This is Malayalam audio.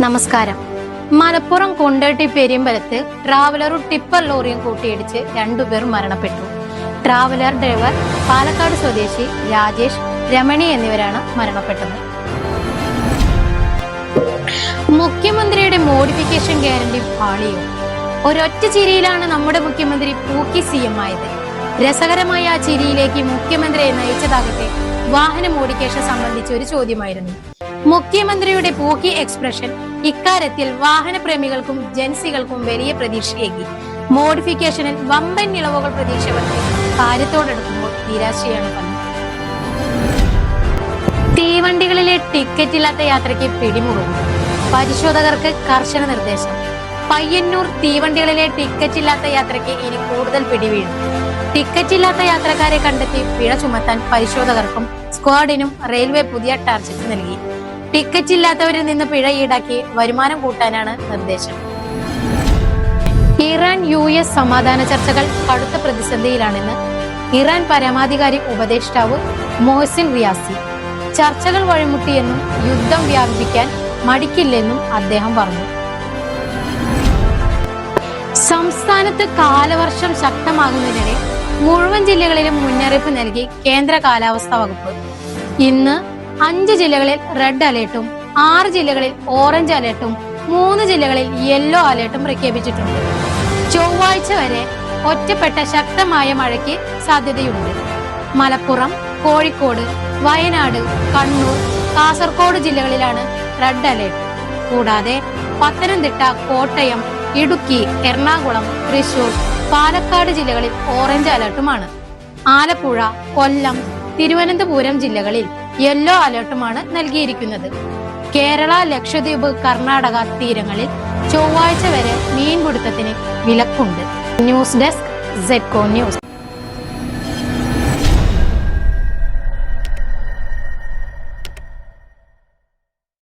നമസ്കാരം. മലപ്പുറം കൊണ്ടോട്ടി പെരുമ്പലത്ത് ട്രാവലറും ടിപ്പർ ലോറിയും കൂട്ടിയിടിച്ച് 2 പേർ മരണപ്പെട്ടു. ട്രാവലർ ഡ്രൈവർ പാലക്കാട് സ്വദേശി രാജേഷ്, രമണി എന്നിവരാണ് മരണപ്പെട്ടത്. മുഖ്യമന്ത്രിയുടെ മോഡിഫിക്കേഷൻ ഗ്യാരണ്ടി പാളിയോ? ഒരൊറ്റ ചിരിയിലാണ് നമ്മുടെ മുഖ്യമന്ത്രി പൂക്കി CM ആയത്. രസകരമായ ആ ചിരിയിലേക്ക് മുഖ്യമന്ത്രിയെ നയിച്ചതാകട്ടെ വാഹന മോഡിഫിക്കേഷൻ സംബന്ധിച്ച ഒരു ചോദ്യമായിരുന്നു. മുഖ്യമന്ത്രിയുടെ പൂക്കി എക്സ്പ്രഷൻ ഇക്കാര്യത്തിൽ വാഹന പ്രേമികൾക്കും ജൻസികൾക്കും വലിയ പ്രതീക്ഷയേകി. മോഡിഫിക്കേഷനിൽ വമ്പൻ ഇളവുകൾ പ്രതീക്ഷ വന്ന് കാര്യത്തോടെടുക്കുമ്പോൾ നിരാശയാണ് ഫലം. തീവണ്ടികളിലെ ടിക്കറ്റ് ഇല്ലാത്ത യാത്രയ്ക്ക് പിടിമുറുന്നു. പരിശോധകർക്ക് കർശന നിർദ്ദേശം. പയ്യന്നൂർ തീവണ്ടികളിലെ ടിക്കറ്റ് ഇല്ലാത്ത യാത്രയ്ക്ക് ഇനി കൂടുതൽ പിടിവീഴും. ടിക്കറ്റ് ഇല്ലാത്ത യാത്രക്കാരെ കണ്ടെത്തി പിഴ ചുമത്താൻ പരിശോധകർക്കും സ്ക്വാഡിനും റെയിൽവേ പുതിയ ടാർജറ്റ് നൽകി. ടിക്കറ്റ് ഇല്ലാത്തവരിൽ നിന്ന് പിഴ ഈടാക്കി വരുമാനം കൂട്ടാനാണ് നിർദ്ദേശം. ഇറാൻ US സമാധാന ചർച്ചകൾ കടുത്ത പ്രതിസന്ധിയിലാണെന്ന് ഇറാൻ പരമാധികാരി ഉപദേഷ്ടാവ് മൊഹസിൻ റിയാസി. ചർച്ചകൾ വഴിമുട്ടിയെന്നും യുദ്ധം വ്യാപിപ്പിക്കാൻ മടിക്കില്ലെന്നും അദ്ദേഹം പറഞ്ഞു. സംസ്ഥാനത്ത് കാലവർഷം ശക്തമാകുന്നതിനിടെ മുഴുവൻ ജില്ലകളിലും മുന്നറിയിപ്പ് നൽകി കേന്ദ്ര കാലാവസ്ഥാ വകുപ്പ്. ഇന്ന് 5 ജില്ലകളിൽ റെഡ് അലേർട്ടും 6 ജില്ലകളിൽ ഓറഞ്ച് അലേർട്ടും 3 ജില്ലകളിൽ യെല്ലോ അലേർട്ടും പ്രഖ്യാപിച്ചിട്ടുണ്ട്. ചൊവ്വാഴ്ച വരെ ഒറ്റപ്പെട്ട ശക്തമായ മഴയ്ക്ക് സാധ്യതയുണ്ട്. മലപ്പുറം, കോഴിക്കോട്, വയനാട്, കണ്ണൂർ, കാസർഗോഡ് ജില്ലകളിലാണ് റെഡ് അലേർട്ട്. കൂടാതെ പത്തനംതിട്ട, കോട്ടയം, ഇടുക്കി, എറണാകുളം, തൃശൂർ, പാലക്കാട് ജില്ലകളിൽ ഓറഞ്ച് അലർട്ടുമാണ്. ആലപ്പുഴ, കൊല്ലം, തിരുവനന്തപുരം ജില്ലകളിൽ യെല്ലോ അലർട്ടുമാണ് നൽകിയിരിക്കുന്നത്. കേരള, ലക്ഷദ്വീപ്, കർണാടക തീരങ്ങളിൽ ചൊവ്വാഴ്ച വരെ മീൻപിടുത്തത്തിന് വിലക്കുണ്ട്. News desk ZECO news.